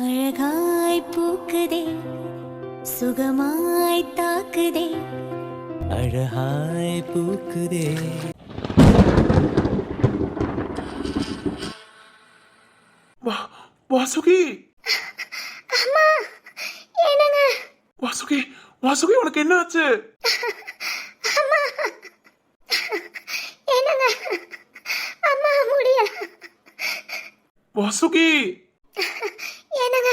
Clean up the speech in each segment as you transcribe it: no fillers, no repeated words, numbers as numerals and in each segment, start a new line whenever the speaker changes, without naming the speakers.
அழகாய் பூக்குதே சுகமாய் தாக்குதே
அழகாய் பூக்குதே.
வாசுகி
அம்மா என்னங்க
வாசுகி வாசுகி உனக்கு என்ன ஆச்சு?
அம்மா என்னங்க அம்மா முடியல
வாசுகி
என்னங்க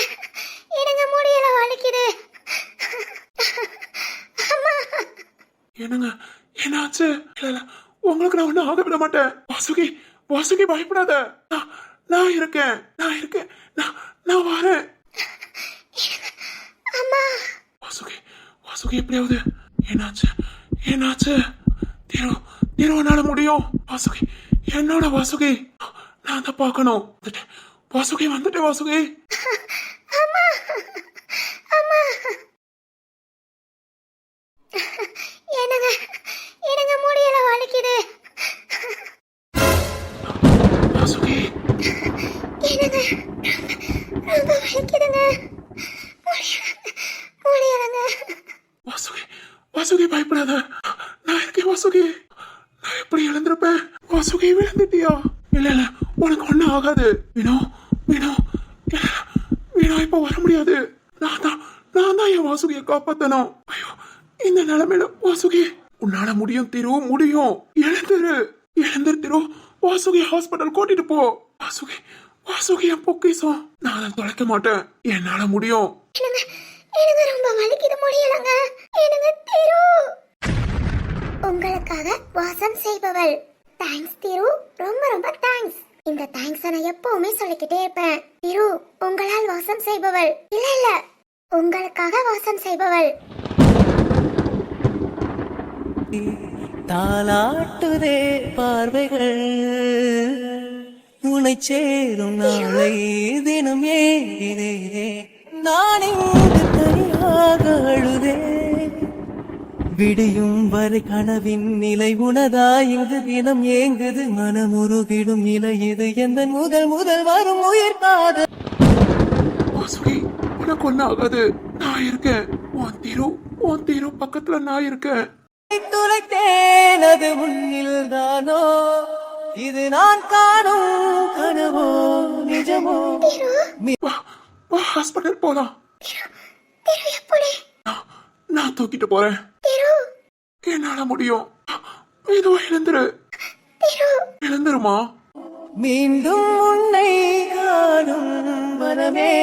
என்னங்க முடியல வலிக்குது அம்மா
என்னங்க என்ன ஆச்சு? இல்ல இல்ல உங்களுக்கு நான் ஒன்னும் ஆக விட மாட்டேன். வாசுகி வாசுகி பயப்படாத. நான் இருக்கேன் நான் இருக்கேன் நான் வரேன்.
அம்மா
வாசுகி வாசுகி எப்படியாவது என்னாச்சு என்னாச்சு? திருவனால முடியும். வாசுகி என்னோட வாசுகி நான் தான் பார்க்கணும். வாசுகி வந்துட்டேன் வாசுகி.
அம்மா அம்மா என்னங்க என்னங்க முடியல வலிக்குது
வாசுகி
என்னங்க ரொம்ப வலிக்குதுங்க முடியலங்க
வாசுகி வாசுகி பயப்படாத. நான் இருக்கேன் வாசுகி. நான் எப்படி இழந்திருப்பேன்? வாசுகி விழுந்துட்டியா? இல்ல இல்ல உனக்கு ஒண்ணும் ஆகாது. வினோ வினோ வினோ இப்ப வர முடியாது. நான் தான் என் வாசுகியை காப்பாத்தணும். ஐயோ இந்த நிலைமையில வாசுகி உன்னால முடியும் திரு முடியும். எழுந்திரு திரு. வாசுகி ஹாஸ்பிட்டல் கூட்டிட்டு போ. வாசுகி வாசுகி என் பொக்கிசம். நான் அதை தொலைக்க மாட்டேன். என்னால முடியும்.
எனக்கு ரொம்ப வலிக்குது முடியலங்க எனக்கு திரு உங்களுக்காக வாசம் செய்பவள். தேங்க்ஸ் திரு ரொம்ப ரொம்ப தேங்க்ஸ். இந்த தேங்க்ஸ் நான் எப்பவுமே சொல்லிக்கிட்டே இருப்பேன். திரு உங்களால் வாசம் செய்பவள் இல்ல உங்களுக்காக வாசம் செய்பவள்.
தாலாட்டுதே பார்வைகள் உனை சேரும் நாளை தினம் ஏறினே நான் இங்கு தனியாக அழுதே விடியும் வரை கனவின் நிலை உனதா இங்கு தினம் ஏங்குது மனமுருகிடும் நிலை இது எந்த முதல் வரும் உயிர் காதல்.
வாசுகி உனக்கு ஒன்னும் ஆகாது. நான் இருக்கேன். உன் திரு பக்கத்துல நான் இருக்கேன்.
துளைத்தேன் அது முன்னில் தானோ இது நான் காணும் கனவோ நிஜமோ.
வா ஹாஸ்பிட்டல் போலாம்.
திரு எப்படி
நான் தூக்கிட்டு போறேன்.
திரு
என்னால முடியும். மெதுவா எழுந்துருமா.
மீண்டும் உன்னை காணும் மனமே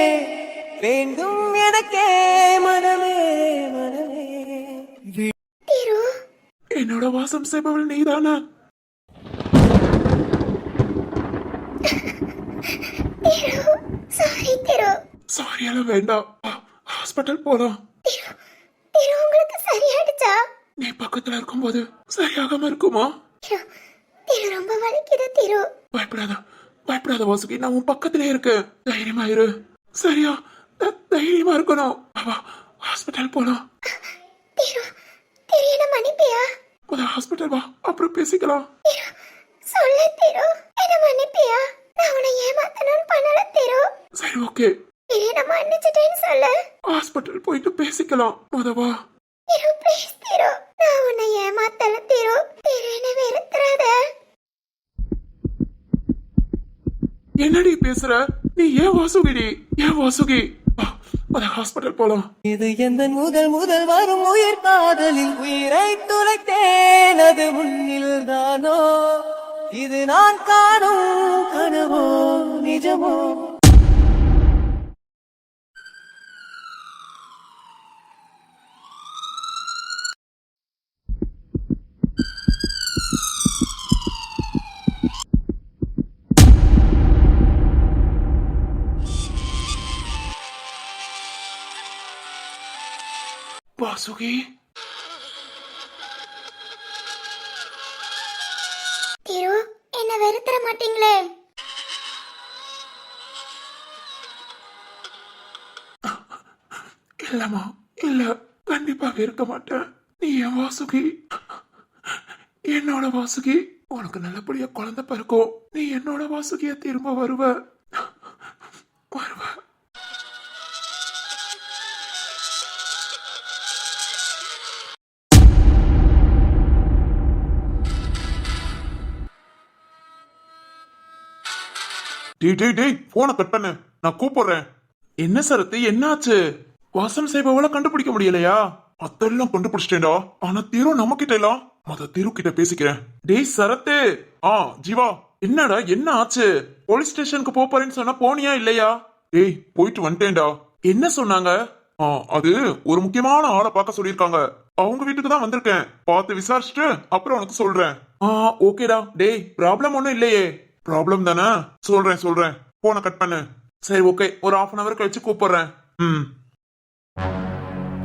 வேண்டும் எனக்கே மனமே மனமே.
திரு
என்னோட வாசம் செய்பவள் நீதானா?
திரு சாரி திரு
சாரி எல்லாம் வேண்டாம். ஹாஸ்பிட்டல் போலாம்.
திரு உங்களுக்கு சரியாயிடுச்சா?
நீ பக்கத்துல இருக்கும்போது சரியாகாம இருக்குமா?
திரு ரொம்ப வலிக்குது திரு.
பயப்படாத வாசுகி. நான் உன் பக்கத்திலே இருக்கேன். தைரியமா இரு. சரியா? தைரியமா இருக்கணும். வா ஹாஸ்பிட்டல் போலாம்.
திரு திரு என்ன மன்னிப்பியா?
முதல்ல ஹாஸ்பிட்டல் வா, அப்புறம் பேசிக்கலாம்.
திரு சொல்லு திரு என்ன மன்னிப்பியா? நான் உன்னை ஏமாத்தணும்னு பண்ணல திரு.
சரி ஓகே.
திரு நான் மன்னிச்சிட்டேன்னு சொல்லு.
ஹாஸ்பிட்டல் போயிட்டு பேசிக்கலாம். வா.
திரு ப்ளீஸ் திரு நான் உன்னை ஏமாத்தல திரு. திரு என்ன வெறுத்துறாத.
என்னடி பேசுற நீ? ஏன் வாசுகி வா ஹாஸ்பிட்டல் போலாம்.
இது எந்த முதல் வரும் உயிர் காதலில் உயிரை துளைத்தேன் அது முன்னில் தானோ இது நான் காணும் கனவோ நிஜமோ.
வாசுகி
திரு என்ன வெறுத்துற மாட்டீங்களே?
இல்லம்மா இல்ல, கண்டிப்பாக இருக்க மாட்டேன். நீ என் வாசுகி, என்னோட வாசுகி. உனக்கு நல்லபடியா குழந்தை பிறக்கும். நீ என்னோட வாசுகிய திரும்ப வருவ. டேய் போனை கட் பண்ணு, நான் கூப்பிடுறேன். என்ன சரத்து, என்னாச்சு? வாசம் செய்பவள கண்டுபிடிக்க முடியலையா? அதெல்லாம் கண்டுபிடிச்சிட்டேன்டா. ஆனா திரு நம்ம கிட்ட எல்லாம் திரு கிட்ட பேசிக்கிறேன். டேய் சரத்து. ஜீவா, என்னடா என்ன ஆச்சு? போலீஸ் ஸ்டேஷனுக்கு போறேன்னு சொன்னா போனியா இல்லையா? டேய் போயிட்டு வந்துட்டேன்டா. என்ன சொன்னாங்க? அது ஒரு முக்கியமான ஆளை பார்க்க சொல்லிருக்காங்க. அவங்க வீட்டுக்கு தான் வந்திருக்கேன். பார்த்து விசாரிச்சுட்டு அப்புறம் உனக்கு சொல்றேன். ஓகேடா. டேய் ப்ராப்ளம் ஒண்ணும் இல்லையே? ப்ராப்ளம் தானே? சொல்றேன். போனை கட் பண்ணு. சரி ஓகே, ஒரு 1/2 hour கழிச்சு கூப்பிடுறேன்.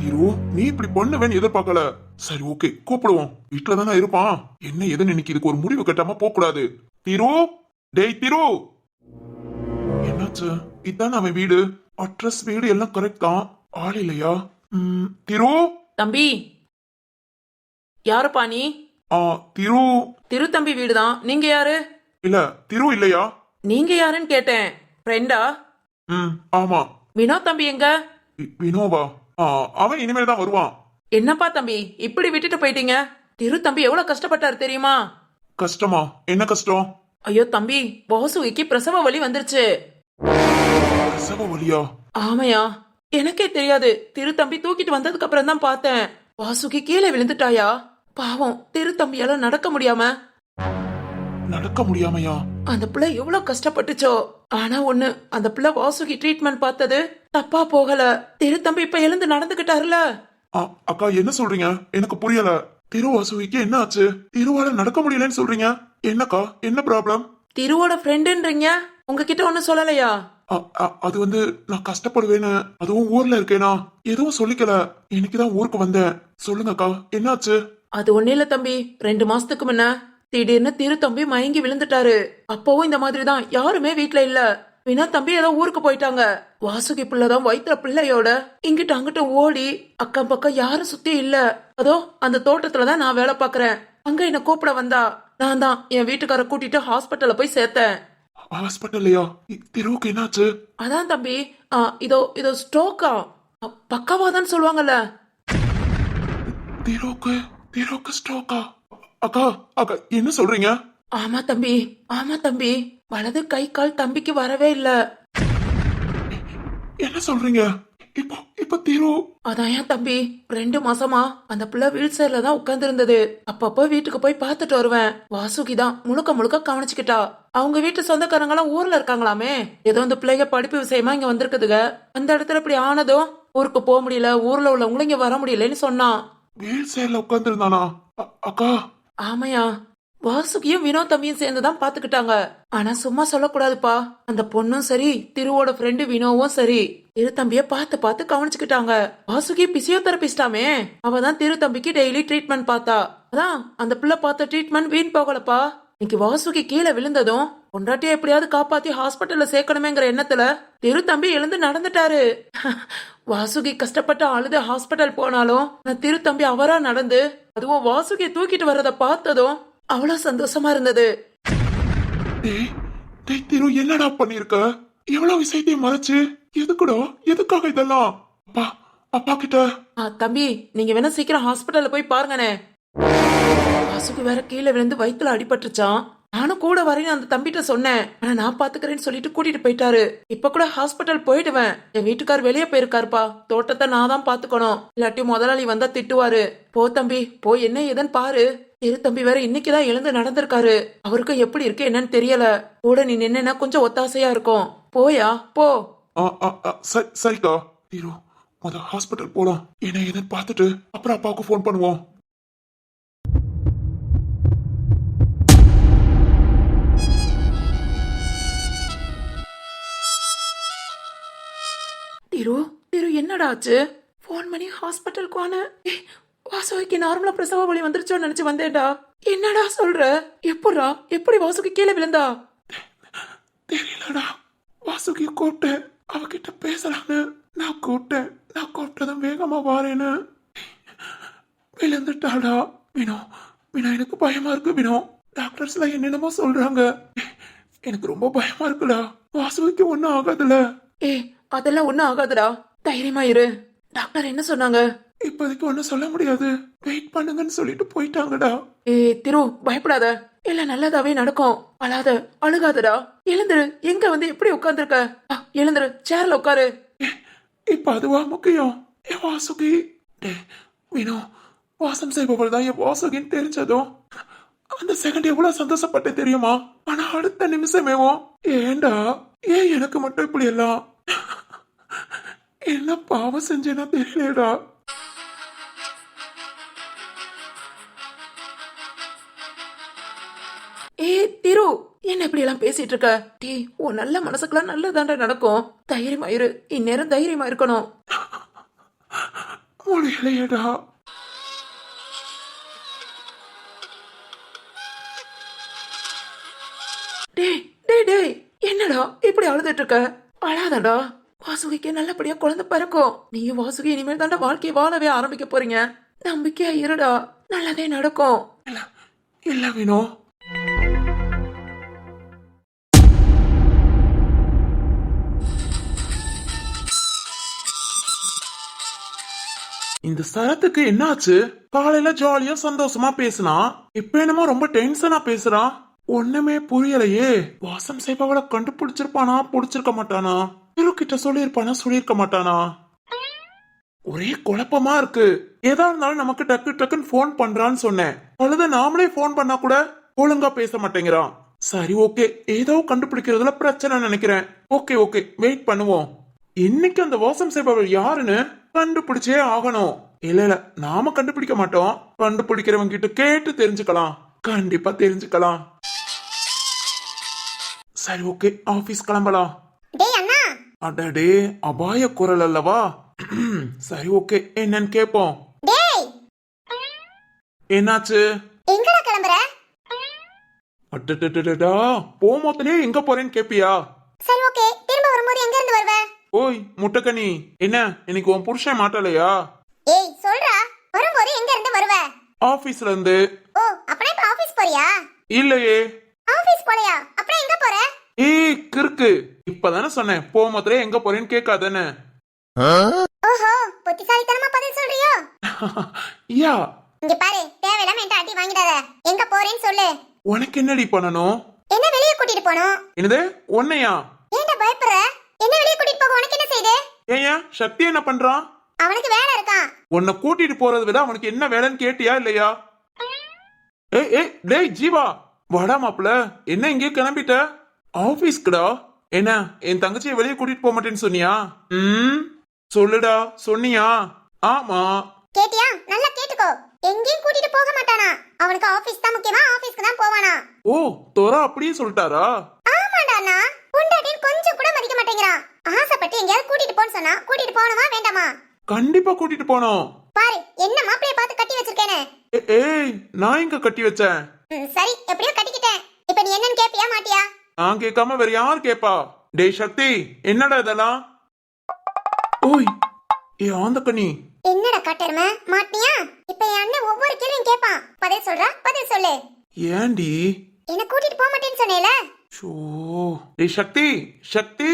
திரு, நீ இப்படி பண்ணுவேன்னு எதிர்பார்க்கல. சரி ஓகே, கூப்பிடுவோம். வீட்டுல தானே இருப்பான். என்ன எதுன்னு இன்னைக்கு இதுக்கு ஒரு முடிவு கட்டாம போக கூடாது. திரு, டேய் திரு. என்னாச்சு? இதான் அவன் வீடு. அட்ரஸ் வீடு எல்லாம் கரெக்ட் தான். ஆள் இல்லையா? திரு.
தம்பி, யாருப்பா நீ?
திரு.
திரு தம்பி வீடுதான். நீங்க யாரு?
இல்ல, திரு இல்லையா?
நீங்க யாருன்னு கேட்டேன். ஃப்ரெண்டா?
ஆமா.
வினோத் தம்பி எங்க?
வினோவா? அவன் இனிமேல் தான் வருவான்.
என்னப்பா தம்பி இப்படி விட்டுட்டு போயிட்டீங்க? திரு தம்பி எவ்வளவு கஷ்டப்பட்டாரு தெரியுமா?
கஷ்டமா? என்ன கஷ்டம்?
ஐயோ தம்பி, வாசுகிக்கு பிரசவ வலி வந்துருச்சு.
பிரசவ வலியா?
ஆமையா, எனக்கே தெரியாது. திரு தம்பி தூக்கிட்டு வந்ததுக்கு அப்புறம் தான் பார்த்தேன். வாசுகி கீழே விழுந்துட்டாயா? பாவம், திரு தம்பியால நடக்க முடியாம.
நடக்க முடியாமையா?
அந்த பிள்ளை எவ்வளவு கஷ்டப்பட்டுச்சோ. ஆனா ஒண்ணு, அந்த பிள்ளை வாசுகி ட்ரீட்மெண்ட் பார்த்தது தப்பா போகல. திரு தம்பி இப்ப எழுந்து நடந்துகிட்டாருல.
அக்கா என்ன சொல்றீங்க? எனக்கு புரியல. திருவாசுவிக்கு என்ன ஆச்சு? திருவால நடக்க முடியலன்னு சொல்றீங்க. என்னக்கா, என்ன ப்ராப்ளம்?
திருவோட ஃப்ரெண்டுன்றீங்க, உங்ககிட்ட ஒண்ணு சொல்லலையா?
அது வந்து நான் கஷ்டப்படுவேன்னு, அதுவும் ஊர்ல இருக்கேனா, எதுவும் சொல்லிக்கல. இன்னைக்குதான் ஊருக்கு வந்தேன். சொல்லுங்கக்கா, என்னாச்சு?
அது ஒண்ணு இல்ல தம்பி, 2 மாசத்துக்கு முன்ன திடீர்னு திரு தம்பி மயங்கி விழுந்துட்டாரு. அப்பவும் இந்த மாதிரி தான், யாருமே வீட்ல இல்ல. வினா தம்பி ஏதோ ஊருக்கு போயிட்டாங்க. வாசுகி பிள்ளைதான் வயிற்றுல பிள்ளையோட இங்கிட்ட அங்கிட்ட ஓடி, அக்கம் பக்கம் யாரும் சுத்தி இல்ல. அதோ அந்த தோட்டத்துலதான் நான் வேலை பாக்குறேன். அங்க என்ன கூப்பிட வந்தா. நான் தான் என் வீட்டுக்கார கூட்டிட்டு ஹாஸ்பிட்டல்ல போய் சேர்த்தேன்.
ஹாஸ்பிட்டல்லையா? திருவுக்கு என்னாச்சு?
அதான் தம்பி, இதோ ஸ்ட்ரோக்கா, பக்கவாதான் சொல்லுவாங்கல்ல.
திருவுக்கு ஸ்ட்ரோக்கா? அக்கா என்ன சொல்றீங்க?
ஆமா தம்பி, வலது கை கால் தம்பிக்கு வரவே இல்ல.
என்ன சொல்றீங்க? இப்ப திரு?
அதான் ஏன் தம்பி, 2 மாசமா அந்த பிள்ளை வீல் சேர்ல தான் உட்கார்ந்து இருந்தது. அப்பப்போ வீட்டுக்கு போய் பார்த்துட்டு வருவேன். வாசுகி தான் முழுக்க கவனிச்சுக்கிட்டா. அவங்க வீட்டு சொந்தக்காரங்க எல்லாம் ஊர்ல இருக்காங்களாமே. ஏதோ இந்த பிள்ளைங்க படிப்பு விஷயமா இங்க வந்திருக்குதுங்க. அந்த இடத்துல இப்படி ஆனதும் ஊருக்கு போக முடியல, ஊர்ல உள்ளவங்களும் இங்க வர முடியலன்னு சொன்னான்.
வீல் சேர்ல உட்கார்ந்து இருந்தானா? அக்கா.
ஆமையா, வாசுகியும் வினோத் தம்பியும் சேர்ந்துதான் பாத்துக்கிட்டாங்க. ஆனா சும்மா சொல்லக்கூடாதுப்பா. அந்த பொண்ணும் சரி, திருவோட ஃப்ரெண்டு வினோவும் சரி, திரு தம்பிய பார்த்து கவனிச்சுக்கிட்டாங்க. வாசுகி பிசியோதெரபிஸ்டாமே, அவதான் திரு தம்பிக்கு டெய்லி ட்ரீட்மெண்ட் பார்த்தா. அதான் அந்த பிள்ளை பார்த்த ட்ரீட்மெண்ட் வீண் போகலப்பா. இன்னைக்கு வாசுகி கீழே விழுந்ததும் பொண்டாட்டிய எப்படியாவது காப்பாத்தி ஹாஸ்பிட்டல்ல சேர்க்கணுமேங்கிற எண்ணத்துல திரு தம்பி எழுந்து நடந்துட்டாரு. வாசுகி கஷ்டப்பட்டு அழுது ஹாஸ்பிட்டல் போனாலும் நான் திரு தம்பி அவரா நடந்து, அதுவும் வாசுகியை தூக்கிட்டு வர்றத பார்த்ததும் அவ்வளவு சந்தோஷமா இருந்தது.
திரு என்னடா பண்ணிருக்க? எவ்வளவு விஷயத்தையும் மறைச்சு எதுக்காக இதெல்லாம்? அப்பா கிட்ட.
தம்பி, நீங்க வேணா சீக்கிரம் ஹாஸ்பிட்டல்ல போய் பாருங்கனே. வாசுகி வேற கீழே விழுந்து வயித்துல அடிபட்டுச்சான். நானும் கூட வரேன்னு அந்த தம்பிட்ட சொன்னேன். ஆனா நான் பாத்துக்கிறேன்னு சொல்லிட்டு கூட்டிட்டு போயிட்டாரு. இப்ப கூட ஹாஸ்பிட்டல் போயிடுவேன். என் வீட்டுக்கார் வெளியே போயிருக்காருப்பா. தோட்டத்தை நான் தான் பாத்துக்கணும், இல்லாட்டி முதலாளி வந்தா திட்டுவாரு. போ தம்பி, போய் என்ன ஏதுன்னு பாரு. திரு தம்பி வேற இன்னைக்குதான் எழுந்து நடந்திருக்காரு. அவருக்கும் எப்படி இருக்கு என்னன்னு தெரியல. கூட நீ நின்னா கொஞ்சம் ஒத்தாசையா இருக்கும். போயா போ.
சரிக்கா. திரு, ஹாஸ்பிட்டல் போலாம். என்ன ஏதுன்னு பாத்துட்டு அப்புறம் அப்பாவுக்கு போன் பண்ணுவோம்.
திரு என்னடா ஆச்சு? போன் பண்ணி ஹாஸ்பிட்டலுக்கு வான. வாசுகிக்கு நார்மலா பிரசவ வலி வந்துருச்சோன்னு நினைச்சு வந்தேன்டா. என்னடா சொல்ற? எப்படி வாசுகி கீழே விழுந்தா?
தெரியலடா. வாசுகி கூப்பிட்டேன், அவகிட்ட பேசலான்னு நான் கூப்பிட்டதும் வேகமா வாரேன்னு விழுந்துட்டாடா. வினோ, எனக்கு பயமா இருக்கு வினோ. டாக்டர்ஸ் எல்லாம் என்னென்னமோ சொல்றாங்க. எனக்கு ரொம்ப பயமா இருக்குடா. வாசுகிக்கு ஒன்னும் ஆகாதுல?
அதெல்லாம் ஒண்ணும் ஆகாதுடா, தைரியமா இரு. டாக்டர் என்ன சொன்னாங்க?
இப்போதைக்கு ஒன்னும் சொல்ல முடியாது, வெயிட் பண்ணுங்கன்னு சொல்லிட்டு போயிட்டாங்கடா.
திரு பயப்படாத, எல்லாம் நல்லதாவே நடக்கும். அழுகாதடா. எழுந்துரு. எங்க வந்து எப்படி உட்கார்ந்துருக்க? எழுந்துரு, சேர்ல உட்காரு.
இப்ப அதுவா முக்கியம்? என் வாசுகி. டேய் வினோ, வாசம் செய்பவள் தான் என் வாசுகின்னு தெரிஞ்சதும் அந்த செகண்ட் எவ்வளவு சந்தோஷப்பட்டேன் தெரியுமா? ஆனா அடுத்த நிமிஷமேவும் ஏண்டா ஏன் எனக்கு மட்டும் இப்படி எல்லாம் என்ன பாவம் செஞ்சேன்னா தெரியலடா.
திரு, என்ன இப்படி எல்லாம் பேசிட்டு இருக்க? டேய், உன் நல்ல மனசுக்கெல்லாம் நல்லதாண்டா நடக்கும். தைரியமாயிரு. இந்நேரம் தைரியமா இருக்கணும்.
முடியலையடா.
டேய் டேய் டேய், என்னடா இப்படி அழுதுட்டு இருக்க? அழாதடா. வாசுகிக்கு நல்லபடியா குழந்தை பிறக்கும். நீயும் வாசுகி இனிமேல் தாண்டா வாழ்க்கையை வாழவே ஆரம்பிக்க போறீங்க. நம்பிக்கையா இருடா, நல்லதே நடக்கும்.
இல்ல இல்ல வினோ, இந்த சரத்துக்கு என்னாச்சு? காலையில ஜாலியா சந்தோஷமா பேசினா, இப்ப என்னமோ ரொம்ப டென்ஷனா பேசுறான். ஒண்ணுமே புரியலையே. வாசம் செய்பவளை கண்டுபிடிச்சிருப்பானா, பிடிச்சிருக்க மாட்டானா? கிட்ட சொல்லியிருப்பானா, சொல்லியிருக்க மாட்டானா? ஒரே குழப்பமா இருக்கு. ஏதா இருந்தாலும் நமக்கு டக்கு டக்குன்னு போன் பண்றான்னு சொன்னேன். அழுத நாமளே போன் பண்ணா கூட ஒழுங்கா பேச மாட்டேங்கிறான். சரி ஓகே, ஏதோ கண்டுபிடிக்கிறதுல பிரச்சனை நினைக்கிறேன். ஓகே ஓகே, வெயிட் பண்ணுவோம். இன்னைக்கு அந்த வாசம் செய்பவள் யாருன்னு கண்டுபிடிச்சே ஆகணும். இல்ல இல்ல, நாம கண்டுபிடிக்க மாட்டோம். கண்டுபிடிக்கிறவங்க கிட்ட கேட்டு தெரிஞ்சுக்கலாம். கண்டிப்பா தெரிஞ்சுக்கலாம். சரி ஓகே, ஆபீஸ் கிளம்பலாம்.
டேய் அண்ணா.
அடடே, அபாய குரல் அல்லவா? சரி ஓகே, என்னன்னு கேப்போம்.
டேய்,
என்னாச்சு?
எங்கடா கிளம்புற?
அடடடடா, போமோத்திலே எங்க போறேன்னு கேப்பியா?
சரி ஓகே, திரும்ப வரும்போது எங்க இருந்து வருவ?
ஓய் முட்டைக்கனி, என்ன இன்னைக்கு உன் புருஷன் மாட்டலையா?
ஏய் சொல்றா, வரும்போது எங்க இருந்து வருவ?
ஆபீஸ்ல இருந்து.
ஓ, அப்பனா இப்ப ஆபீஸ் போறியா?
இல்லையே.
ஆபீஸ் போலையா? அப்புறம் எங்க போற?
ஏய் கிறுக்கு, இப்பதானே சொன்னேன் போமோத்திலே எங்க போறேன்னு கேட்காதானே.
ஓஹோ, புத்திசாலித்தனமா பதில் சொல்றியோ?
யா,
இங்க பாரு, தேவையில்லாம என்கிட்ட அடி வாங்கிடாத. எங்க போறேன்னு சொல்லு.
உனக்கு என்னடி பண்ணணும்?
என்ன வெளிய கூட்டிட்டு போணும்?
என்னது உன்னையா?
ஏன்டா பயப்படுற? என்ன வெளிய கூட்டிட்டு போக உனக்கு என்ன செய்யுது?
ஏன் சக்தி என்ன பண்றான்?
அவனுக்கு வேலை இருக்கான்.
உன்னை கூட்டிட்டு போறதை விட அவனுக்கு என்ன வேலைன்னு கேட்டியா இல்லையா? ஏய் ஏய் டேய் ஜீவா, வாடா மாப்ள. என்ன இங்கே கிளம்பிட்ட? ஆபீஸ்க்குடா. என்ன என் தங்கச்சியை வெளியே கூட்டிட்டு போக மாட்டேன்னு சொன்னியா? சொல்லுடா, சொன்னியா? ஆமா.
கேட்டியா? நல்லா கேட்டுக்கோ. எங்கேயும் கூட்டிட்டு போக மாட்டானா. அவனுக்கு ஆபீஸ் தான் முக்கியமா, ஆபீஸ்க்கு தான் போவானா.
ஓ, தோரா அப்படியே சொல்லிட்டாரா?
ஆமாடா அண்ணா, பொண்டாட்டின்னு கொஞ்சம் கூட மதிக்க மாட்டேங்கிறான். ஆசைப்பட்டு எங்கேயாவது கூட்டிட்டு போன்னு சொன்னா கூட்டிட்டு போகணுமா வேண்டாமா?
கண்டிப்பா கூட்டிட்டு போனோம்.
பாரு, என்ன மாப்பிளைய பார்த்து கட்டி வச்சிருக்கேனே.
ஏய், நான் இங்க கட்டி வச்சேன்.
சரி, எப்படியோ கட்டிக்கிட்டேன். இப்ப நீ என்னன்னு கேப்பியா மாட்டியா?
நான் கேட்காம வேற யார் கேப்பா? டேய் சக்தி, என்னடா இதெல்லாம்? ஓய் ஏ ஆந்தக்கனி,
என்னடா காட்டெருமை, மாட்டியா? இப்ப என் அண்ணன் ஒவ்வொரு கேள்வியும் கேட்பான். பதில் சொல்றா, பதில் சொல்லு.
ஏண்டி?
என்ன கூட்டிட்டு போக மாட்டேன்னு சொன்னேல.
ஷோ, டேய் சக்தி, சக்தி.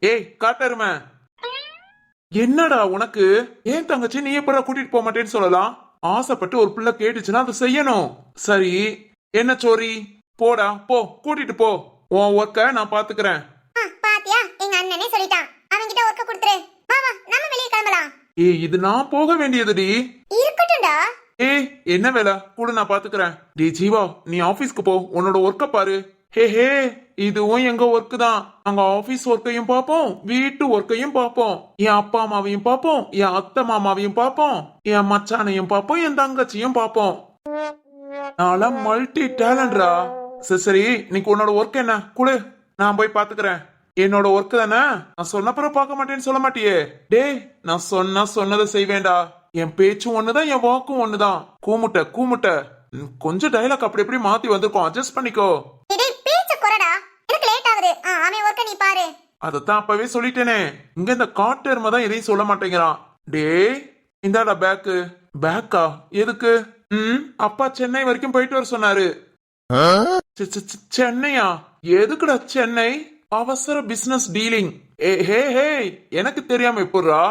ஏய் காட்டருமை, என்னடா உனக்கு? ஏன் தங்கச்சி நீ எப்படா கூட்டிட்டு போக மாட்டேன்னு சொல்லலாம்? ஆசைப்பட்டு ஒரு பிள்ளை கேட்டுச்சுன்னா அதை செய்யணும். சரி, என்ன சோரி? போடா போ, கூட்டிட்டு போ. உன் ஒர்க்க நான் பாத்துக்கிறேன்.
பாத்தியா, எங்க அண்ணனே சொல்லிட்டான். அவன்கிட்ட ஒர்க்க கொடுத்துரு. வா வா, நம்ம வெளிய கிளம்பலாம்.
ஏய், இது நான் போக வேண்டியதுடி.
இருக்கட்டும்டா.
ஏய், என்ன வேலை கூட நான் பாத்துக்கிறேன். டேய் ஜீவா, நீ ஆபீஸ்க்கு போ, உன்னோட ஒர்க்க பாரு. ஹே ஹே, இதுவும் எங்க ஒர்க் தான். அங்க ஆபீஸ் ஒர்க்கையும் பாப்போம், வீட்டு ஒர்க்கையும் பாப்போம், என் அப்பா அம்மாவையும் பாப்போம், என் அத்தை மாமாவையும் பாப்போம், என் மச்சானையும் பாப்போம், என் தங்கச்சியும் பாப்போம். நான்லாம் மல்டி டேலண்டா. சரி, இன்னைக்கு உன்னோட ஒர்க் என்ன குடு, நான் போய் பாத்துக்கிறேன். என்னோட ஒர்க் தானே, நான் சொன்னப்புறம் பார்க்க மாட்டேன்னு சொல்ல மாட்டியே? டேய், நான் சொன்னதை செய்வேண்டா. என் பேச்சும் ஒண்ணுதான், என் வாக்கும் ஒண்ணுதான். கூமுட்ட கூமுட்ட. கொஞ்சம் டைலாக் அப்படி எப்படி மாத்தி வந்திருக்கோம், அட்ஜஸ்ட் பண்ணிக்கோ.
டேய், பேச்ச குறடா, எனக்கு லேட் ஆகுது. அவன் ஒர்க்க நீ பாரு.
அதத்தான் அப்பவே சொல்லிட்டேனே. இங்க இந்த காட்டெருமை தான் எதையும் சொல்ல மாட்டேங்கிறான். டேய், இந்தாடா பேக்கு. பேக்கா? எதுக்கு? அப்பா சென்னை வரைக்கும் போயிட்டு வர சொன்னாரு. சென்னையா? எதுக்குடா சென்னை? அவசர பிசினஸ் டீலிங். ஹே ஹே, எனக்கு தெரியாம எப்படிரா?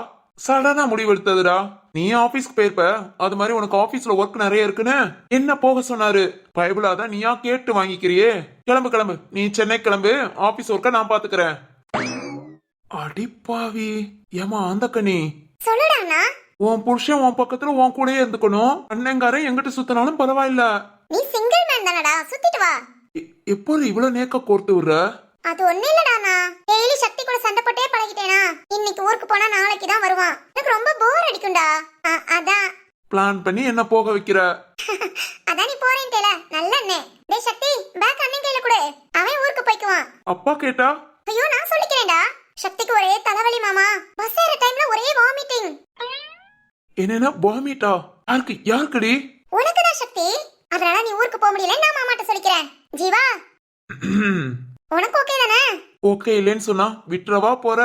சடனா முடிவெடுத்ததுடா. நீ ஆபீஸ்க்கு போயிருப்ப, அது மாதிரி உனக்கு ஆபீஸ்ல ஒர்க் நிறைய இருக்குன்னு என்ன போக சொன்னாரு. பயபுலாதான் நீயா கேட்டு வாங்கிக்கிறியே. கிளம்பு கிளம்பு, நீ சென்னை கிளம்பு, ஆபீஸ் ஒர்க்க நான் பாத்துக்கிறேன். அடிப்பாவி, ஏமா அந்த கனி,
சொல்லுடாண்ணா.
உன் புருஷன் உன் பக்கத்துல உன் கூடயே இருந்துக்கணும். அண்ணங்காரன் எங்கிட்ட சுத்தினாலும் பரவாயில்ல.
நீ சிங்கிள் மேன் தானடா, சுத்திட்டு வா.
எப்போ இவ்வளவு நேக்க கோர்த்து விடுற?
அது ஒண்ணு இல்லடாண்ணா, டெய்லி சக்தி கூட சண்டை போட்டே பழகிட்டேனா. இன்னைக்கு ஊருக்கு போனா நாளைக்கு தான் வருவான். எனக்கு ரொம்ப போர் அடிக்கும்டா. அதான்
பிளான் பண்ணி என்ன போக வைக்கிற?
அதான் நீ போறேன்டேல, நல்ல அண்ணே. டேய் சக்தி, பேக் அண்ணன் கையில கொடு, அவன் ஊருக்கு போய்க்குவான்.
அப்பா கேட்டா?
ஐயோ நான் சொல்லிக்கிறேன்டா. சக்திக்கு ஒரே தலைவலி மாமா, பஸ் ஏற டைம்ல ஒரே வாமிட்டிங்.
என்னன்னா வாமிட்டா? யாருக்குடி?
உனக்குதான் சக்தி. அதனால நீ ஊருக்கு போக முடியல, நான் மாமாட்ட சொல்லிக்கிறேன். ஜீவா உனக்கு ஓகே தானே?
ஓகே இல்லைன்னு சொன்னா விட்டுறவா போற?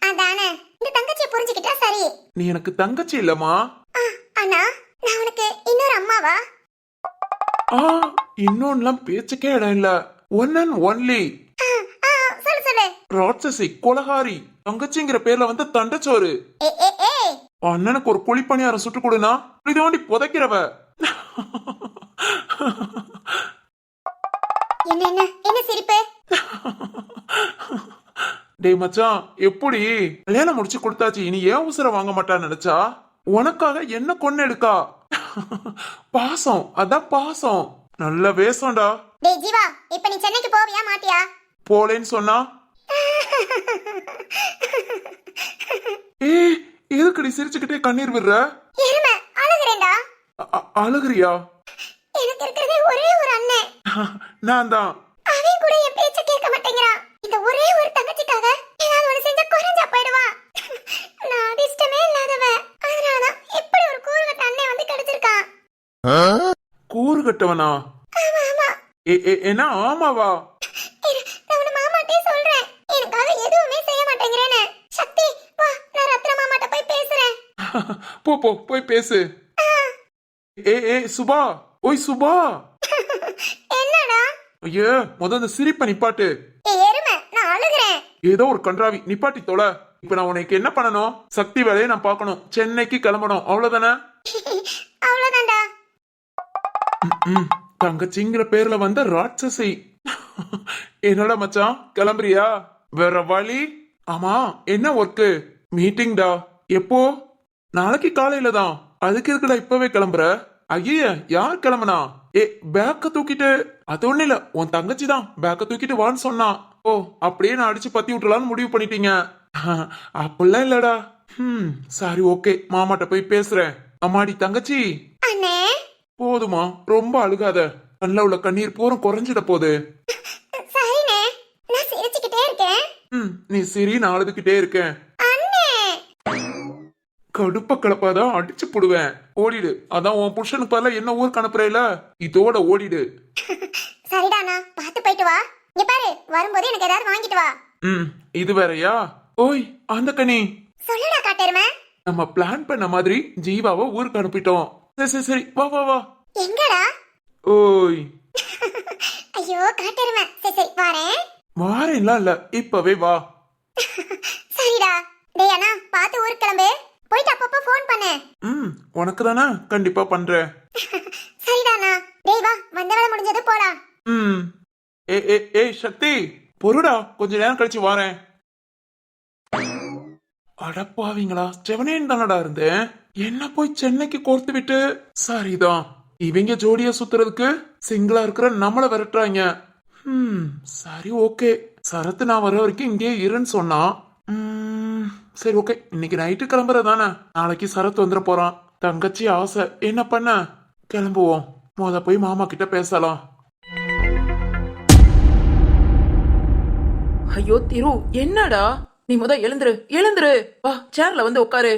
அதானே, இந்த தங்கச்சியை புரிஞ்சுக்கிட்டா சரி.
நீ எனக்கு தங்கச்சி இல்லம்மா.
அண்ணா, நான் உனக்கு இன்னொரு அம்மாவா?
இன்னொன்னுலாம் பேச்சுக்கே இடம் இல்ல. One and only.
சொல்லு சொல்லு.
ராட்சசி, கொலகாரி, தங்கச்சிங்கிற பேர்ல வந்து தண்டச்சோறு. அண்ணனுக்கு ஒரு குழிப்பணியாரம் சுட்டு கொடுனா இதோண்டி புதைக்கிறவ.
என்ன என்ன என்ன சிரிப்பு?
டேய் மச்சான், எப்படி கல்யாணம் முடிச்சு கொடுத்தாச்சு, இனி ஏன் உசுர வாங்க மாட்டான்னு நினைச்சா உனக்காக என்ன கொண்டு எடுக்கா. பாசம், அதான் பாசம். நல்ல வேஷம்டா.
டேய் ஜீவா, இப்ப நீ சென்னைக்கு போவியா மாட்டியா?
போலேன்னு சொன்னா ஏய், எதுக்குடி சிரிச்சுக்கிட்டே கண்ணீர் விடுற?
எருமை, அழுகுறேன்டா.
அழுகுறியா?
எனக்கு இருக்கிறதே ஒரே ஒரு அண்ணன்.
நான் தான்.
அவன் கூட என் பேச்ச கேட்க மாட்டேங்கிறான். இந்த ஒரே ஒரு தங்கச்சிக்காக ஏதாவது ஒண்ணு செஞ்சா குறைஞ்சா போயிடுவான். நான் அதிர்ஷ்டமே இல்லாதவ, அதனாலதான் இப்படி ஒரு கூறுகட்ட அண்ணன் வந்து கிடைச்சிருக்கான்.
கூறு கட்டவனா?
ஆமா ஆமா.
என்ன ஆமாவா?
நான் உன மாமாட்டே சொல்றேன், எனக்காக எதுவுமே செய்ய மாட்டேங்கிறேன்னு. சக்தி வா, நான் ரத்ன மாமாட்ட போய் பேசுறேன்.
போய் பேசு. ஏ சுபா, ஓய் சுபா.
என்னடா?
ஐயே, அந்த சிரிப்பை நிப்பாட்டு.
எருமை, நான் அழுகுறேன்.
ஏதோ ஒரு கன்றாவி, நிப்பாட்டி தொலை. இப்ப நான் உனக்கு என்ன பண்ணணும்? சக்தி வேலையை நான் பார்க்கணும். சென்னைக்கு கிளம்பணும், அவ்வளவுதானே?
அவ்வளவுதான்டா.
தங்கச்சிங்கிற பேர்ல வந்த ராட்சசி. என்னடா மச்சான், கிளம்புறியா? வேற வழி? ஆமா, என்ன ஒர்க்கு? மீட்டிங்டா. எப்போ? நாளைக்கு காலையில தான். அதுக்கு இருக்குடா இப்பவே கிளம்புற? ஐய, யார் கிளம்புனா? பேக்க தூக்கிட்டு? அது ஒண்ணு இல்ல, உன் தங்கச்சி தான் பேக்க தூக்கிட்டு வான்னு சொன்னா. ஓ, அப்படியே நான் அடிச்சு பத்தி விட்டுலான்னு முடிவு பண்ணிட்டீங்க. அப்படிலாம் இல்லடா. சரி ஓகே, மாமாட்ட போய் பேசுறேன். அம்மாடி தங்கச்சி.
அண்ணே,
போதுமா, ரொம்ப அழுகாத. கண்ணுல உள்ள கண்ணீர் பூரம் குறைஞ்சிட போகுது.
சரிண்ணே, நான் சிரிச்சுக்கிட்டே இருக்கேன்.
நீ சரி, நான் அழுதுகிட்டே இருக்கேன்.
அண்ணே,
கடுப்ப கிளப்பாதான் அடிச்சு புடுவேன். ஓடிடு. அதான் உன் புருஷனுக்கு பதிலா என்ன ஊருக்கு அனுப்புறேல, இதோட ஓடிடு.
சரிடாண்ணா, பார்த்து போயிட்டு வா. இங்க பாரு, வரும்போது எனக்கு ஏதாவது வாங்கிட்டு வா.
இது வேறயா? ஓய் அந்த கனி,
சொல்லுடா காட்டெருமை.
நம்ம பிளான் பண்ண மாதிரி ஜீவாவை ஊருக்கு அனுப்பிட்டோம். சரி வா வா வா.
எங்கடா?
ஓய்.
ஐயோ காட்டெருமை, சரி வாரேன்.
வாரேன்லாம் இல்ல, இப்பவே வா.
சரிடா. டேய் அண்ணா, பார்த்து ஊருக்கு கிளம்பு. போயிட்டு அப்பப்போ ஃபோன் பண்ணு.
உனக்கு தானே, கண்டிப்பா பண்றேன்.
சரிடாண்ணா. டேய் வா, வந்த வேலை முடிஞ்சது போலாம்.
ஏய் சக்தி, பொறுடா, கொஞ்ச நேரம் கழிச்சு வாரேன். அடப்பாவீங்களா, செவனேன்னு தானடா இருந்தேன். என்ன போய் சென்னைக்கு கோர்த்து விட்டு. சரிதான், இவங்க ஜோடியா சுத்துறதுக்கு சிங்கிளா இருக்கிற நம்மள விரட்டுறாங்க. சரி ஓகே, சரத்து நான் வர வரைக்கும் இங்கே இருன்னு சொன்னா. சரி ஓகே, இன்னைக்கு நைட்டு கிளம்புறதானே, நாளைக்கு சரத் வந்துட போறான். தங்கச்சி ஆசை, என்ன பண்ண? கிளம்புவோம். போய் மாமா கிட்ட பேசலாம்.
ஐயோ திரு, என்னடா நீ எழுந்துரு. வா, சேர்ல வந்து உட்காரு.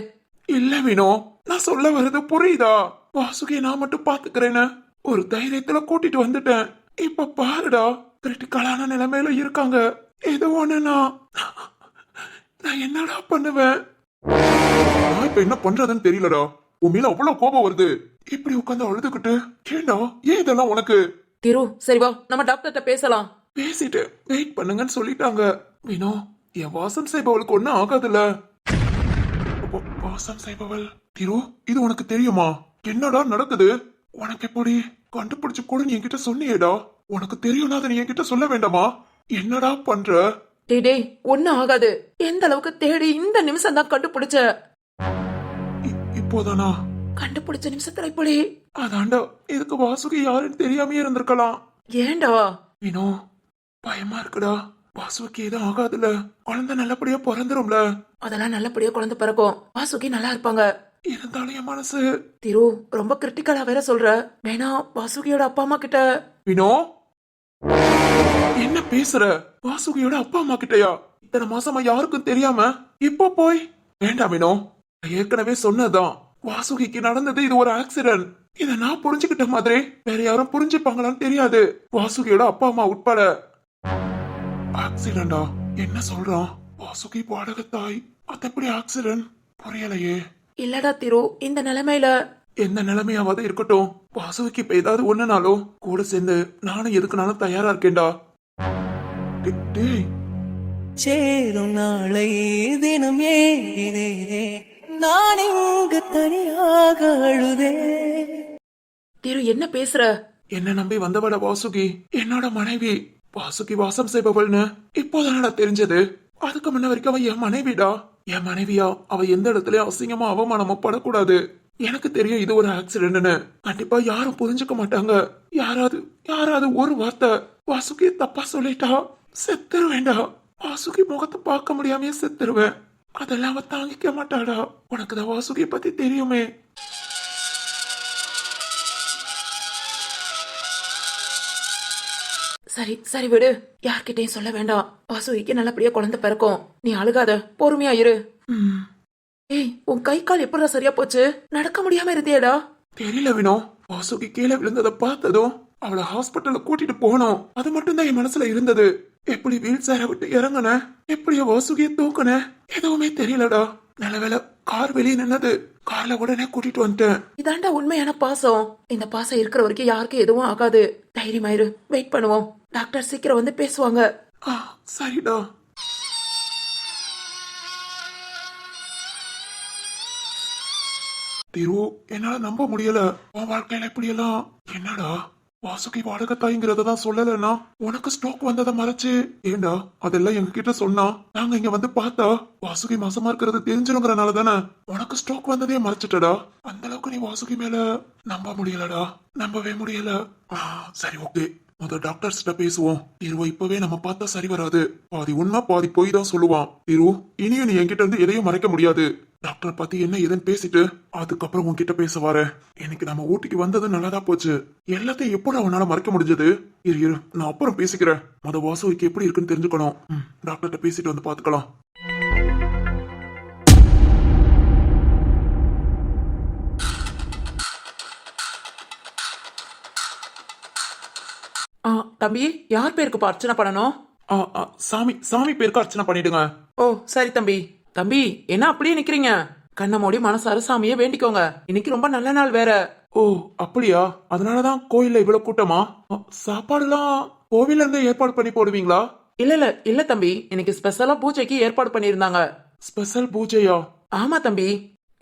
இல்ல வீணோ, நான் சொல்ல வர்றது புரியுதா? வாசுகியை நான் மட்டும் பாத்துக்கிறேன்னு ஒரு தைரியத்துல கூட்டிட்டு வந்துட்டேன். இப்ப பாருடா, கிரிட்டிக்கலான நிலைமையில இருக்காங்க. ஏதோ ஒண்ணுனா நான் என்னடா பண்ணுவேன்? நான் இப்ப என்ன பண்றதுன்னு தெரியலடா. உன் மேல அவ்வளவு கோபம் வருது. இப்படி உட்காந்து அழுதுகிட்டு. ஏண்டா, ஏன் இதெல்லாம் உனக்கு?
திரு, சரி வா, நம்ம டாக்டர்கிட்ட பேசலாம்.
பேசிட்டு வெயிட் பண்ணுங்கன்னு சொல்லிட்டாங்க. வீணோ, என் வாசம் செய்பவளுக்கு ஒன்னும் ஆகாதுல்ல. மோசம் செய்பவள். திரு, இது உனக்கு தெரியுமா? என்னடா நடக்குது? உனக்கு எப்படி கண்டுபிடிச்சு கூட நீ என்கிட்ட சொன்னியேடா. உனக்கு தெரியும்னா அதை நீ என்கிட்ட சொல்ல வேண்டாமா? என்னடா பண்ற?
டேய் ஒன்னும் ஆகாது. எந்த அளவுக்கு தேடி இந்த நிமிஷம் தான் கண்டுபிடிச்ச.
இப்போதானா?
கண்டுபிடிச்ச நிமிஷத்துல இப்படி.
அதாண்டா, இதுக்கு வாசுகி யாருன்னு தெரியாமயே இருந்திருக்கலாம்.
ஏண்டா?
வினோ, பயமா இருக்குடா. வாசுக்கு எதுவும் ஆகாதுல? குழந்தை நல்லபடியா பிறந்துரும்ல?
அதெல்லாம் நல்லபடியா குழந்தை பிறக்கும். வாசுகி நல்லா இருப்பாங்க.
இருந்தாலும் என் மனசு.
திரு ரொம்ப கிரிட்டிக்கலா வேற சொல்ற. வேணா வாசுகியோட அப்பா அம்மா கிட்ட.
வினோ, என்ன பேசுற? வாசுகியோட அப்பா அம்மா கிட்டயா? இத்தனை மாசமா யாருக்கும் தெரியாம இப்போ போய்? வேண்டாம் வினோ, நான் ஏற்கனவே சொன்னதுதான். வாசுகிக்கு நடந்தது இது ஒரு ஆக்சிடென்ட். இத நான் புரிஞ்சுக்கிட்ட மாதிரி வேற யாரும் புரிஞ்சுப்பாங்களான்னு தெரியாது, வாசுகியோட அப்பா அம்மா உட்பட. ஆக்சிடென்டா? என்ன சொல்றான்? வாசுகி வாடகை தாய், அது எப்படி ஆக்சிடென்ட்? புரியலையே.
இல்லடா திரு, இந்த நிலைமையில.
எந்த நிலைமையாவது இருக்கட்டும், வாசுவிக்கு இப்ப ஏதாவது ஒண்ணுனாலும் கூட சேர்ந்து நானும் எதுக்குனாலும் தயாரா இருக்கேன்டா. டேய்,
சேரும் நாளை தினம் ஏறினே நான் இங்கு தனியாக அழுதே.
திரு என்ன பேசுற?
என்ன நம்பி வந்தவட வாசுகி என்னோட மனைவி. வாசுகி வாசம் செய்பவள்னு இப்போதானடா தெரிஞ்சது. அதுக்கு முன்ன வரைக்கும் அவ என் மனைவிடா. என் மனைவியா அவ எந்த இடத்துலயும் அசிங்கமா அவமானமா படக்கூடாது. எனக்கு தெரியும் இது ஒரு ஆக்சிடென்ட்னு. கண்டிப்பா யாரும் புரிஞ்சுக்க மாட்டாங்க. யாராவது ஒரு வார்த்தை வாசுகி தப்பா சொல்லிட்டா செத்துருவேண்டா. வாசுகி முகத்தை பார்க்க முடியாமயே செத்துருவேன். அதெல்லாம் அவ தாங்கிக்க மாட்டாடா. உனக்குதான் வாசுகிய பத்தி தெரியுமே.
சரி சரி விடு, யார்கிட்டயும் சொல்ல வேண்டாம். வாசுகிக்கு நல்லபடியா குழந்தை பிறக்கும். நீ அழுகாத, பொறுமையா இரு. ஏய், உன் கை கால் எப்படா சரியா போச்சு? நடக்க முடியாம இருந்தியடா?
தெரியல வினோ, வாசுகி கீழே விழுந்ததை பார்த்ததும் அவளை ஹாஸ்பிட்டல்ல கூட்டிட்டு போனோம். அது மட்டும் தான் என் மனசுல இருந்தது. எப்படி வீல் சேர விட்டு இறங்குன, எப்படியோ வாசுகிய தூக்குன, எதுவுமே தெரியலடா. நல்லவேளை கார் வெளியே நின்னது. கார்ல உடனே கூட்டிட்டு வந்துட்டேன்.
இதாண்டா உண்மையான பாசம். இந்த பாசம் இருக்கிற வரைக்கும் யாருக்கும் எதுவும் ஆகாது. தைரியமாயிரு, வெயிட் பண்ணுவோம். டாக்டர் சீக்கிரம் வந்து பேசுவாங்க.
சரிடா. திரு, என்னால நம்ப முடியல. உன் வாழ்க்கையில இப்படி எல்லாம். என்னடா, வாசுகி வாடகை தாய்ங்கிறதான் சொல்லலன்னா உனக்கு ஸ்ட்ரோக் வந்ததை மறைச்சு ஏண்டா அதெல்லாம் எங்க கிட்ட சொன்னா நாங்க இங்க வந்து பார்த்தா வாசுகி மாசமா இருக்கிறது தெரிஞ்சிருங்கிறனால தானே உனக்கு ஸ்ட்ரோக் வந்ததே மறைச்சிட்டடா. அந்த அளவுக்கு நீ வாசுகி மேல நம்ப முடியலடா. நம்பவே முடியல. சரி, ஓகே, முத டாக்டர்ஸ் கிட்ட பேசுவோம். திருவ இப்பவே நம்ம பார்த்தா சரி வராது. பாதி உண்மை பாதி போய் தான் சொல்லுவான். திரு, இனியும் நீ என்கிட்ட இருந்து எதையும் மறைக்க முடியாது. டாக்டர் பத்தி என்ன ஏதுன்னு பேசிட்டு அதுக்கப்புறம் உன்கிட்ட பேச வரேன். இன்னைக்கு நம்ம ஊட்டிக்கு வந்தது நல்லதா போச்சு. எல்லாத்தையும் எப்படி அவனால மறைக்க முடிஞ்சது? இரு, நான் அப்புறம் பேசிக்கிறேன். முத வாசுவிக்கு எப்படி இருக்குன்னு தெரிஞ்சுக்கணும். டாக்டர்கிட்ட பேசிட்டு வந்து பாத்துக்கலாம்.
தம்பி, யார் பேருக்கு அர்ச்சனை பண்ணணும்?
சாமி பேருக்கு அர்ச்சனை பண்ணிடுங்க.
ஓ சரி தம்பி. தம்பி என்ன அப்படியே நிக்கிறீங்க? கண்ண மூடி மனசார சாமியே வேண்டிக்கோங்க. இன்னைக்கு ரொம்ப நல்ல நாள் வேற.
ஓ அப்படியா? அதனாலதான் கோயில்ல இவ்வளவு கூட்டமா? சாப்பாடுலாம் கோவில்ல இருந்து ஏற்பாடு பண்ணி போடுவீங்களா?
இல்ல தம்பி, இன்னைக்கு ஸ்பெஷலா பூஜைக்கு ஏற்பாடு பண்ணிருந்தாங்க.
ஸ்பெஷல் பூஜையா?
ஆமா தம்பி,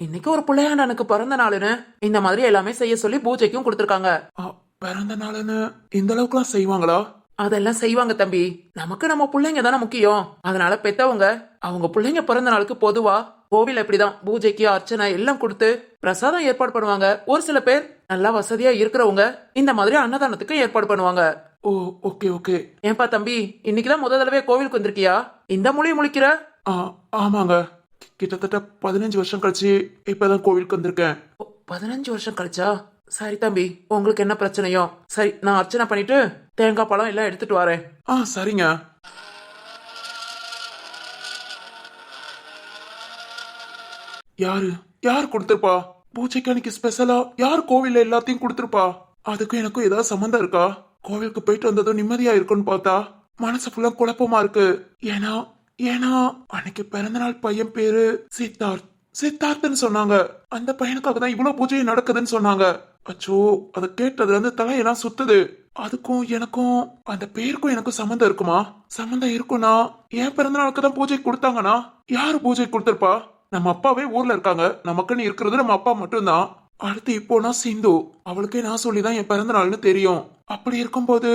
இன்னைக்கு ஒரு பிள்ளையாண்டனுக்கு பிறந்த நாளுன்னு இந்த மாதிரி எல்லாமே செய்ய சொல்லி பூஜைக்கும் கொடுத்திருக்காங்க.
பிறந்த நாளுன்னு இந்த அளவுக்குலாம் செய்வாங்களா?
அதெல்லாம் செய்வாங்க தம்பி. நமக்கு நம்ம பிள்ளைங்க தானே முக்கியம். அதனால பெத்தவங்க அவங்க பிள்ளைங்க பிறந்த நாளுக்கு பொதுவா கோவில் எப்படிதான் பூஜைக்கு அர்ச்சனை எல்லாம் கொடுத்து பிரசாதம் ஏற்பாடு பண்ணுவாங்க. ஒரு சில பேர் நல்லா வசதியா இருக்கிறவங்க இந்த மாதிரி அன்னதானத்துக்கு ஏற்பாடு பண்ணுவாங்க.
ஓ ஓகே ஓகே.
ஏன்பா தம்பி, இன்னைக்குதான் முதல் தடவை கோவிலுக்கு வந்திருக்கியா? இந்த மொழி முழிக்கிற?
ஆமாங்க, கிட்டத்தட்ட 15 வருஷம் கழிச்சு இப்பதான் கோவிலுக்கு வந்திருக்கேன்.
15 வருஷம் கழிச்சா? சரி தம்பி, உங்களுக்கு என்ன பிரச்சனையோ? சரி, நான் அர்ச்சனை பண்ணிட்டு தேங்காய் பழம் எல்லாம் எடுத்துட்டு வரேன்.
சரிங்க. யாரு கொடுத்திருப்பா? பூஜைக்கு அன்னைக்கு ஸ்பெஷலா யார் கோவில்ல எல்லாத்தையும் கொடுத்திருப்பா? அதுக்கும் எனக்கும் ஏதாவது சம்பந்தம் இருக்கா? கோவிலுக்கு போயிட்டு வந்ததும் நிம்மதியா இருக்குன்னு பார்த்தா மனசு ஃபுல்லா குழப்பமா இருக்கு. ஏன்னா அன்னைக்கு பிறந்தநாள் பையன் பேரு சித்தார்த்னு சொன்னாங்க. அந்த பையனுக்காக தான் இவ்வளவு பூஜை நடக்குதுன்னு சொன்னாங்க. அச்சோ, அதை கேட்டதுல இருந்து தலையெல்லாம் சுத்துது. அதுக்கும் எனக்கும் அந்த பேருக்கும் எனக்கும் சம்மந்தம் இருக்குமா? சம்மந்தம் இருக்கும்னா என் பிறந்த நாளுக்கு தான் பூஜை கொடுத்தாங்கன்னா யாரு பூஜை கொடுத்திருப்பா? நம்ம அப்பாவே ஊர்ல இருக்காங்க, நமக்குன்னு இருக்கிறது நம்ம அப்பா மட்டும்தான். அடுத்து இப்போ நான் சிந்து, அவளுக்கே நான் சொல்லிதான் என் பிறந்த நாள்னு தெரியும். அப்படி இருக்கும்போது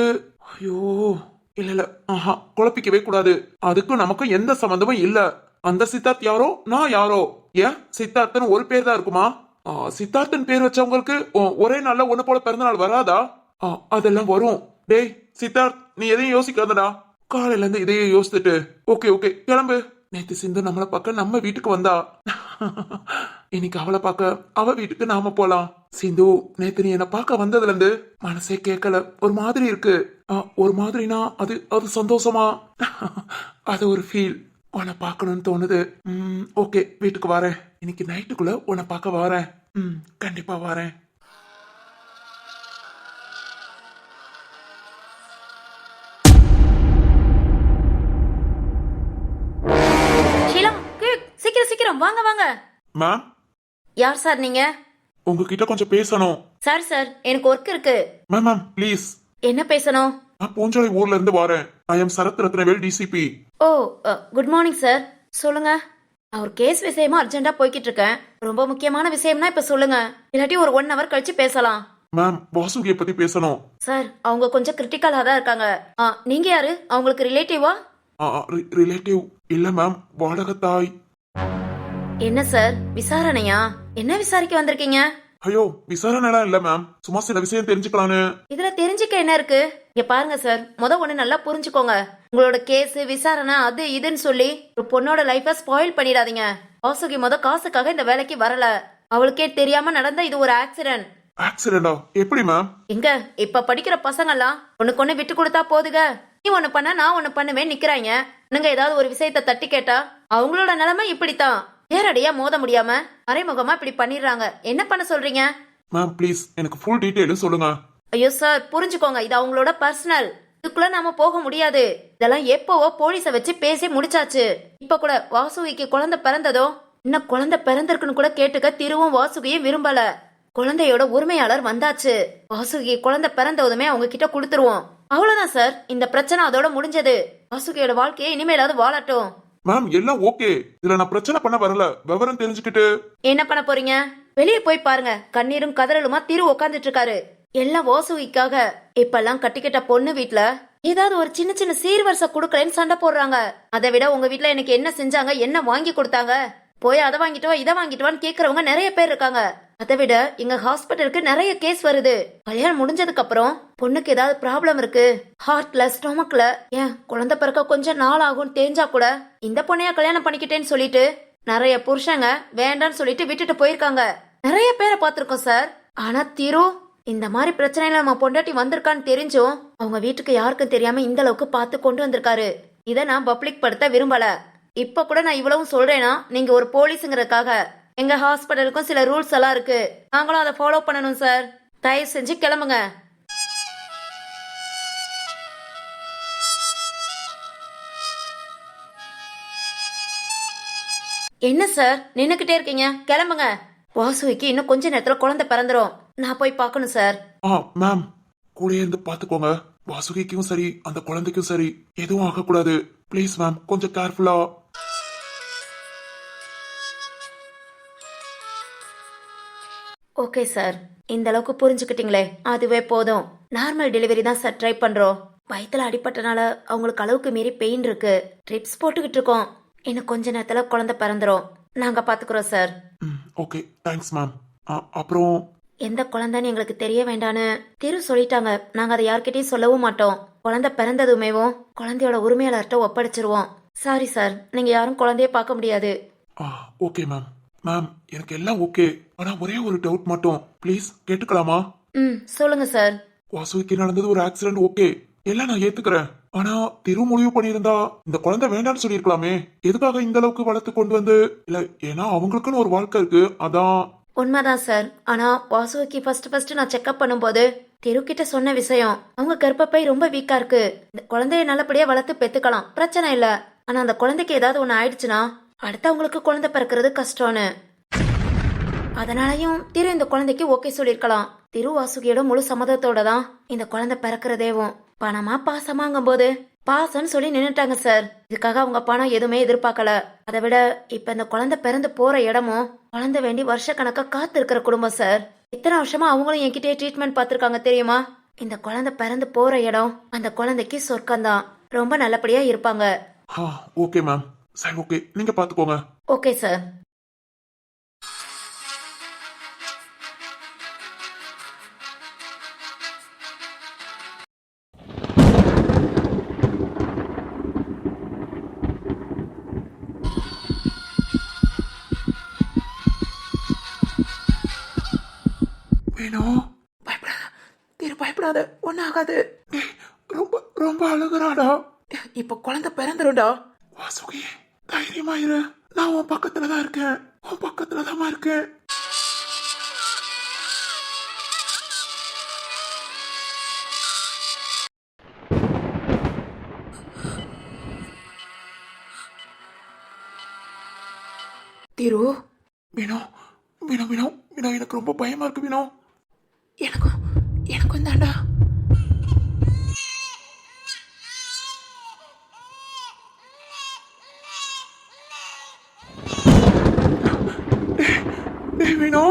ஐயோ இல்ல இல்ல, ஆஹா, குழப்பிக்கவே கூடாது. அதுக்கும் நமக்கும் எந்த சம்பந்தமும் இல்ல. அந்த சித்தார்த் யாரோ, நான் யாரோ. ஏன் சித்தார்த்தன் ஒரு பேர் தான் இருக்குமா? சித்தார்த்தன் பேர் வச்சவங்களுக்கு ஒரே நாள்ல ஒண்ணு போல பிறந்த நாள் வராதா? அதெல்லாம் வரும். டேய் சித்தார்த், நீ எதையும் யோசிக்காதடா. காலையில இருந்து இதையே யோசிச்சுட்டு ஓகே ஓகே கிளம்பு. நேத்து சிந்து நம்மளை பார்க்க நம்ம வீட்டுக்கு வந்தா. இன்னைக்கு அவளை பார்க்க அவ வீட்டுக்கு நாம போலாம். சிந்து, நேத்து நீ என்ன பார்க்க வந்ததுல இருந்து மனசே கேட்கல, ஒரு மாதிரி இருக்கு. ஒரு மாதிரினா அது அது சந்தோஷமா? அது ஒரு ஃபீல். உன்னை பார்க்கணும்னு தோணுது. ஓகே, வீட்டுக்கு வரேன். இன்னைக்கு நைட்டுக்குள்ள உன்னை பார்க்க வரேன். கண்டிப்பா வரேன்.
ஷீலா, சீக்கிரம் சீக்கிரம் வாங்க வாங்க.
மேம்,
யார் சார் நீங்க?
உங்ககிட்ட கொஞ்சம் பேசணும்.
சார் சார், எனக்கு ஒர்க் இருக்கு.
Ma'am ma'am please.
என்ன பேசணும்?
நான் பூஞ்சோலை ஊர்ல இருந்து வரேன். I am Sarath Rathnavel, DCP.
ஓ, குட் மார்னிங் சார். சொல்லுங்க. அவர் கேஸ் விஷயமா அர்ஜென்ட்டா போய்கிட்டு இருக்கேன். ரொம்ப முக்கியமான விஷயம்னா இப்ப சொல்லுங்க, இல்லாட்டி ஒரு 1 hour கழிச்சு பேசலாம்.
மேம், வாசுகியை பத்தி பேசணும்.
சார், அவங்க கொஞ்சம் கிரிட்டிக்கலா தான் இருக்காங்க. நீங்க யாரு? அவங்களுக்கு ரிலேட்டிவா?
ரிலேட்டிவ் இல்ல மேம், வாடகை தாய்.
என்ன சார், விசாரணையா? என்ன விசாரிக்க வந்திருக்கீங்க?
ஐயோ, விசாரணைலாம் இல்ல மேம், சும்மா சில விஷயம் தெரிஞ்சுக்கலான்னு.
இதுல தெரிஞ்சுக்க என்ன இருக்கு? இங்க பாருங்க சார், ஒண்ணு நல்லா புரிஞ்சுக்கோங்க. உங்களோட கேஸ் விசாரணை அது இதுன்னு சொல்லி ஒரு பொண்ணோட லைஃப ஸ்பாயில் பண்ணிடாதீங்க. வாசுகி காசுக்காக இந்த வேலைக்கு வரல. அவளுக்கே தெரியாம நடந்த இது ஒரு ஆக்சிடென்ட்.
ஆக்சிடென்டா? எப்படி மேம்?
எங்க இப்ப படிக்கிற பசங்க எல்லாம் ஒண்ணுக்கு விட்டு கொடுத்தா போதுங்க. நீ ஒண்ணு பண்ண, நான் ஒண்ணு பண்ணுவேன் நிக்கிறாங்க. நீங்க ஏதாவது ஒரு விஷயத்த தட்டி கேட்டா அவங்களோட நிலைமை இப்படித்தான். நேரடியா மோத முடியாம மறைமுகமா இப்படி பண்ணிடுறாங்க. என்ன பண்ண சொல்றீங்க?
மேம் ப்ளீஸ், எனக்கு ஃபுல் டீடைல் சொல்லுங்க.
ஐயோ சார், புரிஞ்சுக்கோங்க, இது அவங்களோட பர்சனல். இதுக்குள்ள நாம போக முடியாது. இதெல்லாம் எப்பவோ போலீஸ வச்சு பேசி முடிச்சாச்சு. இப்ப கூட வாசுகிக்கு குழந்தை பிறந்ததோ, இன்னும் குழந்தை பிறந்திருக்குன்னு கூட கேட்டுக்க திருவும் வாசுகியும் விரும்பல. குழந்தையோட உரிமையாளர் வந்தாச்சு. வாசுகி குழந்தை பிறந்ததுமே அவங்க கிட்ட கொடுத்துருவோம். அவ்வளவுதான் சார், இந்த பிரச்சனை அதோட முடிஞ்சது. வாசுகியோட வாழ்க்கையை இனிமேலாவது வாழட்டும்.
மேம் எல்லாம் ஓகே, இதுல நான் பிரச்சனை பண்ண வரல. விவரம் தெரிஞ்சுக்கிட்டு
என்ன பண்ண போறீங்க? வெளியே போய் பாருங்க. கண்ணீரும் கதறலுமா திரு உட்காந்துட்டு இருக்காரு. எல்லாம் வாசுகிக்காக. இப்பெல்லாம் கட்டிக்கிட்ட பொண்ணு வீட்ல ஏதாவது ஒரு சின்ன சின்ன சீர்வரிசை கொடுக்கலன்னு சண்டை போடுறாங்க. அதை விட உங்க வீட்ல எனக்கு என்ன செஞ்சாங்க, என்ன வாங்கி கொடுத்தாங்க, போய் அதை வாங்கிட்டு வா இதை வாங்கிட்டு வான்னு கேக்குறவங்க நிறைய பேர் இருக்காங்க. அதை விட எங்க ஹாஸ்பிட்டலுக்கு நிறைய கேஸ் வருது. கல்யாணம் முடிஞ்சதுக்கு அப்புறம் பொண்ணுக்கு ஏதாவது ப்ராப்ளம் இருக்கு, ஹார்ட்ல ஸ்டொமக்ல, ஏன் குழந்தை பிறக்க கொஞ்சம் நாள் ஆகும் தெரிஞ்சா கூட இந்த பொண்ணையா கல்யாணம் பண்ணிக்கிட்டேன்னு சொல்லிட்டு நிறைய புருஷங்க வேண்டான்னு சொல்லிட்டு விட்டுட்டு போயிருக்காங்க. நிறைய பேரை பார்த்திருக்கோம் சார். ஆனா திரு இந்த மாதிரி பிரச்சனையில நம்ம பொண்டாட்டி வந்திருக்கான்னு தெரிஞ்சும் அவங்க வீட்டுக்கு யாருக்கும் தெரியாம இந்த அளவுக்கு பார்த்து கொண்டு வந்திருக்காரு. இதை நான் பப்ளிக் படுத்த விரும்பல. இப்ப கூட நான் இவ்வளவும் சொல்றேன்னா நீங்க ஒரு போலீஸுங்கிறதுக்காக. எங்க ஹாஸ்பிட்டலுக்கும் சில ரூல்ஸ் எல்லாம் இருக்கு, நாங்களும் அதை ஃபாலோ பண்ணணும் சார். தயவு செஞ்சு கிளம்புங்க. என்ன சார் நின்னுக்கிட்டே இருக்கீங்க? கிளம்புங்க. வாசுவிக்கு இன்னும் கொஞ்ச நேரத்துல குழந்தை பிறந்துரும். நான் போய் பார்க்கணும் சார்.
மேம், கூட இருந்து பாத்துக்கோங்க. வாசுகிக்கும் சரி அந்த குழந்தைக்கும் சரி எதுவும் ஆகக்கூடாது. ப்ளீஸ் மேம், கொஞ்சம் கேர்ஃபுல்லா.
ஓகே சார், இந்த அளவுக்கு புரிஞ்சுக்கிட்டீங்களே அதுவே போதும். நார்மல் டெலிவரி தான் சார் ட்ரை பண்றோம். வயித்துல அடிபட்டனால அவங்களுக்கு அளவுக்கு மீறி பெயின் இருக்கு. ட்ரிப்ஸ் போட்டுக்கிட்டு இருக்கோம். இன்னும் கொஞ்ச நேரத்துல குழந்தை பிறந்துரும். நாங்க பாத்துக்கிறோம் சார்.
Okay, thanks ma'am. அப்புறம்
எந்த குழந்தைன்னு எங்களுக்கு தெரிய வேண்டான்னு திரு சொல்லிட்டாங்க. நாங்க அதை யார்கிட்டயும் சொல்லவும் மாட்டோம். குழந்தை பிறந்ததுமேவும் குழந்தையோட உரிமையாளர்கிட்ட ஒப்படைச்சிருவோம். சாரி சார், நீங்க யாரும் குழந்தைய பார்க்க முடியாது.
Okay ma'am. மேம், எனக்கு எல்லாம் ஓகே. ஆனா ஒரே ஒரு டவுட் மட்டும், ப்ளீஸ் கேட்டுக்கலாமா?
சொல்லுங்க சார்.
வாசுவிக்கு நடந்தது ஒரு ஆக்சிடென்ட், ஓகே, எல்லாம் நான் ஏத்துக்கிறேன். ஆனா திரு முடிவு பண்ணியிருந்தா இந்த குழந்தை வேண்டாம்னு சொல்லிருக்கலாமே. எதுக்காக இந்த அளவுக்கு வளர்த்து கொண்டு வந்து? இல்ல, ஏன்னா அவங்களுக்குன்னு ஒரு வாழ்க்கை இருக்கு, அதான்.
உண்மைதான் சார். ஆனா வாசுவிக்கு ஃபர்ஸ்ட் நான் செக்அப் பண்ணும்போது திரு கிட்ட சொன்ன விஷயம், அவங்க கர்ப்பப்பை ரொம்ப வீக்கா இருக்கு. இந்த குழந்தைய நல்லபடியா வளர்த்து பெத்துக்கலாம், பிரச்சனை இல்ல. ஆனா அந்த குழந்தைக்கு ஏதாவது ஒண்ணு ஆயிடுச்சுன்னா அடுத்தவங்களுக்கு குழந்தை பிறக்கிறது கஷ்டம்னு. அதனாலயும் திரு இந்த குழந்தைக்கு ஓகே சொல்லிருக்கலாம். திரு வாசுகியோட முழு சம்மதத்தோட தான் இந்த குழந்தை பிறக்கிறதேவும். பணமா பாசமாங்கும் போது பாசம்னு சொல்லி நின்னுட்டாங்க சார். இதுக்காக அவங்க பணம் எதுவுமே எதிர்பார்க்கல. அதை விட இப்ப இந்த குழந்தை பிறந்து போற இடமும் குழந்தை வேண்டி வருஷக்கணக்கா காத்து இருக்கிற குடும்பம் சார். இத்தனை வருஷமா அவங்களும் என்கிட்டயே ட்ரீட்மெண்ட் பார்த்திருக்காங்க தெரியுமா? இந்த குழந்தை பிறந்து போற இடம் அந்த குழந்தைக்கு சொர்க்கம்தான். ரொம்ப நல்லபடியா இருப்பாங்க.
Okay ma'am. சரி ஓகே, நீங்க பாத்துக்கோங்க.
Okay sir.
வேணும்.
பயப்படாத திரு, பயப்படாத, ஒன்னும் ஆகாது.
ஏய், ரொம்ப ரொம்ப அழுகுறாடா.
இப்ப குழந்தை பிறந்துரும்டா.
வாசுகி தைரியமா இரு. நான் உன் பக்கத்துலதான் இருக்கேன். உன் பக்கத்துலதான் இருக்கேன்.
திரு,
வினோ வினோ வினோ வினோ, எனக்கு ரொம்ப பயமா இருக்கு வினோ.
எனக்கும் தாண்டா.
டேய் வினோ.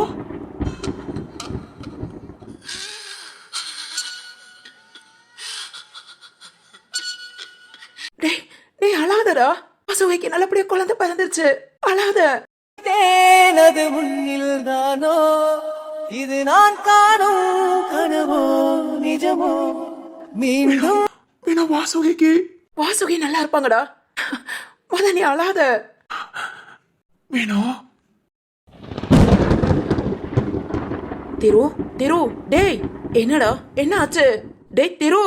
டேய் அழாதடா. பசுவைக்கு நல்லபடியா குழந்தை பிறந்துருச்சு, அழாத.
தேனது முன்னில் தானோ, இது நான் காணும் கனவோ நிஜமோ மீண்டும்.
வினோ வாசுகிக்கு.
வாசுகி நல்லா இருப்பாங்கடா. முத நீ அழாத.
வினோ.
திரு திரு, டேய் என்னடா, என்ன ஆச்சு? டேய் திரு.